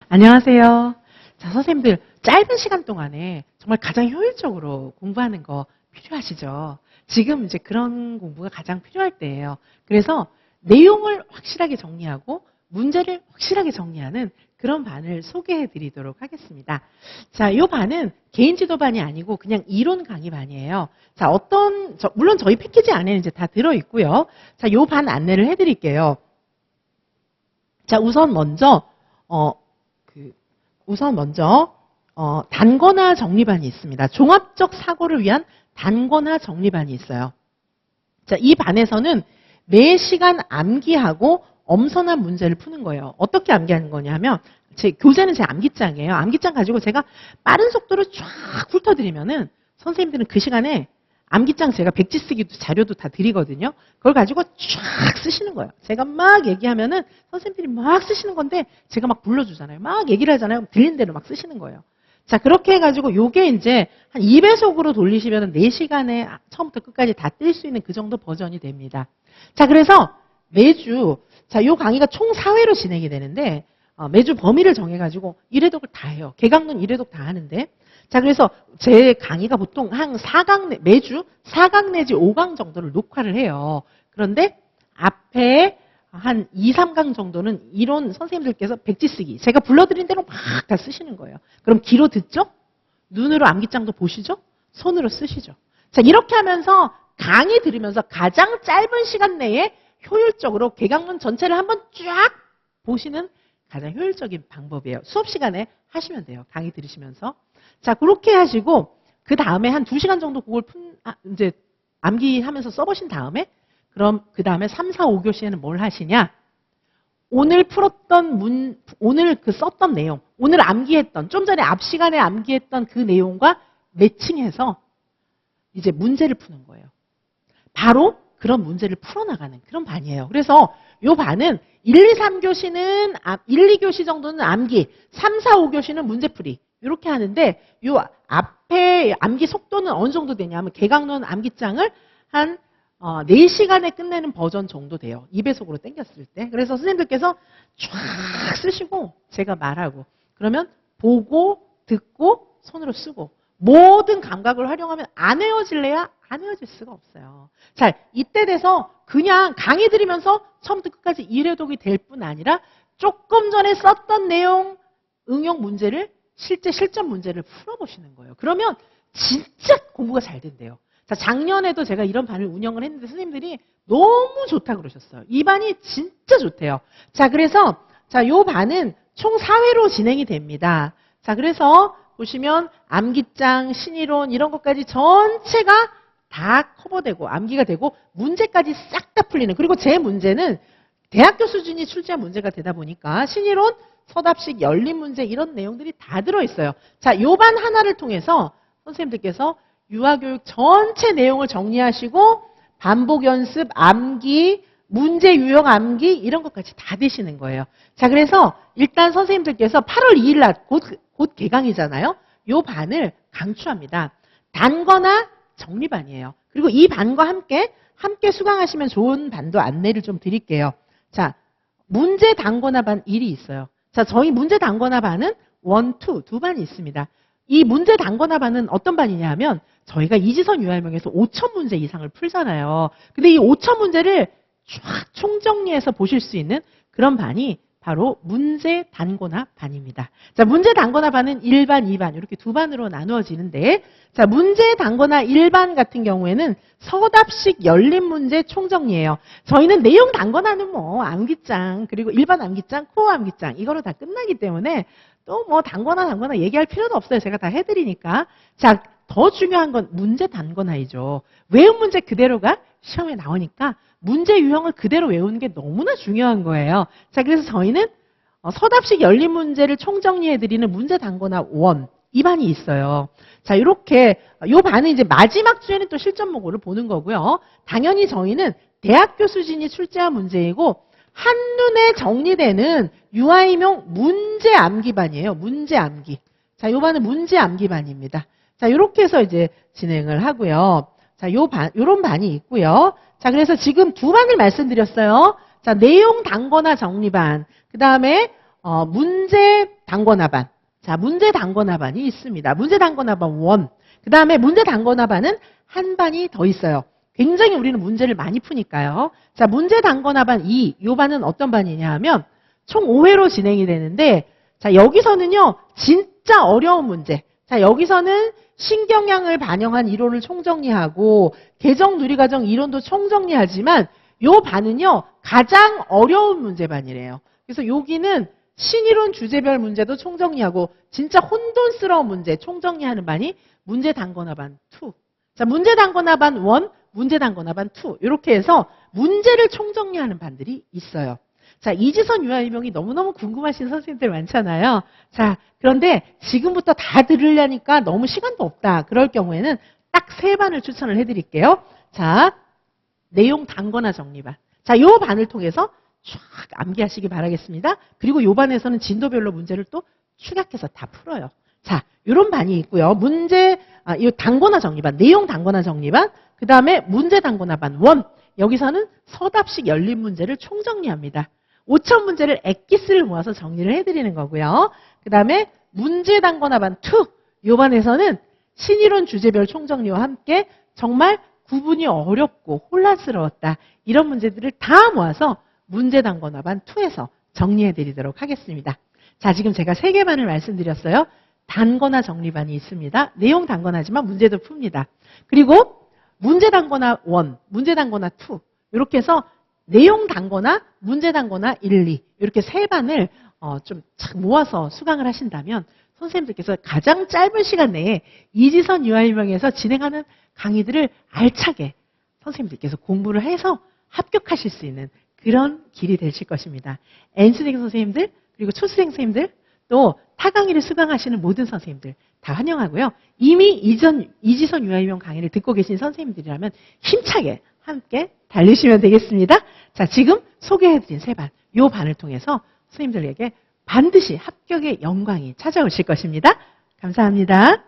안녕하세요. 자, 선생님들 짧은 시간 동안에 정말 가장 효율적으로 공부하는 거 필요하시죠? 지금 이제 그런 공부가 가장 필요할 때예요. 그래서 내용을 확실하게 정리하고 문제를 확실하게 정리하는 그런 반을 소개해 드리도록 하겠습니다. 자, 이 반은 개인 지도반이 아니고 그냥 이론 강의 반이에요. 자, 물론 저희 패키지 안에는 이제 다 들어있고요. 자, 이 반 안내를 해 드릴게요. 자, 우선 먼저 단권화 정리반이 있습니다. 종합적 사고를 위한 단권화 정리반이 있어요. 자, 이 반에서는 매 시간 암기하고 엄선한 문제를 푸는 거예요. 어떻게 암기하는 거냐 하면, 교재는 제 암기장이에요. 암기장 가지고 제가 빠른 속도로 쫙 훑어드리면은 선생님들은 그 시간에 암기장 제가 백지 쓰기도 자료도 다 드리거든요. 그걸 가지고 쫙 쓰시는 거예요. 제가 막 얘기하면은 선생님들이 막 쓰시는 건데 제가 막 불러주잖아요. 막 얘기를 하잖아요. 들리는 대로 막 쓰시는 거예요. 자, 그렇게 해가지고 요게 이제 한 2배속으로 돌리시면 4시간에 처음부터 끝까지 다 뜰 수 있는 그 정도 버전이 됩니다. 자, 그래서 매주 요 강의가 총 4회로 진행이 되는데 매주 범위를 정해가지고 1회독을 다 해요. 개강론 1회독 다 하는데, 자, 그래서 제 강의가 보통 매주 4강 내지 5강 정도를 녹화를 해요. 그런데 앞에 한 2, 3강 정도는 이론 선생님들께서 백지 쓰기, 제가 불러드린 대로 막 다 쓰시는 거예요. 그럼 귀로 듣죠? 눈으로 암기장도 보시죠? 손으로 쓰시죠? 자, 이렇게 하면서 강의 들으면서 가장 짧은 시간 내에 효율적으로 개강론 전체를 한번 쫙 보시는 가장 효율적인 방법이에요. 수업 시간에 하시면 돼요. 강의 들으시면서. 자, 그렇게 하시고 그 다음에 한 2시간 정도 그걸 이제 암기하면서 써보신 다음에, 그럼 그 다음에 3, 4, 5교시에는 뭘 하시냐? 오늘 풀었던 오늘 썼던 내용, 오늘 암기했던, 좀 전에 앞 시간에 암기했던 그 내용과 매칭해서 이제 문제를 푸는 거예요. 바로 그런 문제를 풀어나가는 그런 반이에요. 그래서 이 반은 1, 2, 3교시는 1, 2교시 정도는 암기, 3, 4, 5교시는 문제풀이 이렇게 하는데, 요 앞에 암기 속도는 어느 정도 되냐면 개강론 암기장을 한 4시간에 끝내는 버전 정도 돼요. 2배속으로 당겼을 때. 그래서 선생님들께서 쫙 쓰시고 제가 말하고, 그러면 보고 듣고 손으로 쓰고 모든 감각을 활용하면 안 외워질래야 안 외워질 수가 없어요. 자, 이때 돼서 그냥 강의 들으면서 처음부터 끝까지 1회독이 될 뿐 아니라 조금 전에 썼던 내용 응용 문제를 실제 실전 문제를 풀어보시는 거예요. 그러면 진짜 공부가 잘 된대요. 자, 작년에도 제가 이런 반을 운영을 했는데 선생님들이 너무 좋다 그러셨어요. 이 반이 진짜 좋대요. 자, 그래서 요 반은 총 4회로 진행이 됩니다. 자, 그래서 보시면 암기장, 신이론 이런 것까지 전체가 다 커버되고 암기가 되고 문제까지 싹 다 풀리는, 그리고 제 문제는 대학교 수준이 출제한 문제가 되다 보니까 신이론, 서답식, 열린 문제 이런 내용들이 다 들어있어요. 자, 요 반 하나를 통해서 선생님들께서 유아교육 전체 내용을 정리하시고 반복 연습, 암기, 문제 유형 암기 이런 것까지 다 되시는 거예요. 자, 그래서 일단 선생님들께서 8월 2일 날 곧 개강이잖아요. 요 반을 강추합니다. 단권화 정리반이에요. 그리고 이 반과 함께 수강하시면 좋은 반도 안내를 좀 드릴게요. 자, 문제 단권화 반 1이 있어요. 자, 저희 문제 단권화 반은 1, 2, 두 반이 있습니다. 이 문제 단권화 반은 어떤 반이냐 하면 저희가 이지선 유활명에서 5,000문제 이상을 풀잖아요. 근데 이 5,000문제를 쫙 총정리해서 보실 수 있는 그런 반이 바로 문제 단권화 반입니다. 자, 문제 단권화 반은 1반, 2반 이렇게 두 반으로 나누어지는데, 자, 문제 단권화 1반 같은 경우에는 서답식 열린 문제 총정리예요. 저희는 내용 단권화는 뭐 암기장, 그리고 일반 암기장, 코어 암기장 이거로 다 끝나기 때문에 또 뭐 단권화 얘기할 필요도 없어요. 제가 다 해드리니까. 자, 더 중요한 건 문제 단권화이죠. 외운 문제 그대로가 시험에 나오니까 문제 유형을 그대로 외우는 게 너무나 중요한 거예요. 자, 그래서 저희는 서답식 열린 문제를 총정리해드리는 문제 단권화 1, 이 반이 있어요. 자, 이렇게 요 반은 이제 마지막 주에는 또 실전 모고를 보는 거고요. 당연히 저희는 대학교 수준이 출제한 문제이고 한눈에 정리되는 유아임용 문제 암기반이에요. 문제 암기. 자, 요 반은 문제 암기반입니다. 자, 이렇게 해서 이제 진행을 하고요. 자, 요런 반이 있고요. 자, 그래서 지금 두 반을 말씀드렸어요. 자, 내용 단권화 정리반. 그 다음에 문제 단권하반. 자, 문제 단권하반이 있습니다. 문제 단권하반 1. 그 다음에 문제 단권하반은 한 반이 더 있어요. 굉장히 우리는 문제를 많이 푸니까요. 자, 문제 단권하반 2. 이 반은 어떤 반이냐 하면 총 5회로 진행이 되는데, 자, 여기서는요, 진짜 어려운 문제. 자, 여기서는 신경량을 반영한 이론을 총정리하고 계정 누리과정 이론도 총정리하지만 요 반은요, 가장 어려운 문제반이래요. 그래서 여기는 신이론 주제별 문제도 총정리하고 진짜 혼돈스러운 문제 총정리하는 반이 문제 단권하반 2. 자, 문제 단권하반 1, 문제 단권하반 2. 이렇게 해서 문제를 총정리하는 반들이 있어요. 자, 이지선 유아일명이 너무너무 궁금하신 선생님들 많잖아요. 자, 그런데 지금부터 다 들으려니까 너무 시간도 없다. 그럴 경우에는 딱 3반을 추천을 해드릴게요. 자, 내용 단권화 정리반. 자, 요 반을 통해서 쫙 암기하시기 바라겠습니다. 그리고 요 반에서는 진도별로 문제를 또 축약해서 다 풀어요. 자, 요런 반이 있고요. 이 단권화 정리반, 내용 단권화 정리반, 그 다음에 문제 단권화반 1. 여기서는 서답식 열린 문제를 총정리합니다. 5천 문제를 엑기스를 모아서 정리를 해드리는 거고요. 그 다음에 문제 단권화반 2. 요 반에서는 신이론 주제별 총정리와 함께 정말 구분이 어렵고 혼란스러웠다. 이런 문제들을 다 모아서 문제 단권화반 2에서 정리해드리도록 하겠습니다. 자, 지금 제가 3개 반을 말씀드렸어요. 단권화 정리반이 있습니다. 내용 단권화지만 문제도 풉니다. 그리고 문제 단권화 1, 문제 단권화 2. 이렇게 해서 내용 단권화, 문제 단권화 1, 2. 이렇게 3반을 좀 모아서 수강을 하신다면 선생님들께서 가장 짧은 시간 내에 이지선 유아일명에서 진행하는 강의들을 알차게 선생님들께서 공부를 해서 합격하실 수 있는 그런 길이 되실 것입니다. N수생 선생님들, 그리고 초수생 선생님들, 또 타강의를 수강하시는 모든 선생님들 다 환영하고요. 이미 이지선 유아일명 강의를 듣고 계신 선생님들이라면 힘차게 함께 달리시면 되겠습니다. 자, 지금 소개해드린 3반, 요 반을 통해서 선생님들에게 반드시 합격의 영광이 찾아오실 것입니다. 감사합니다.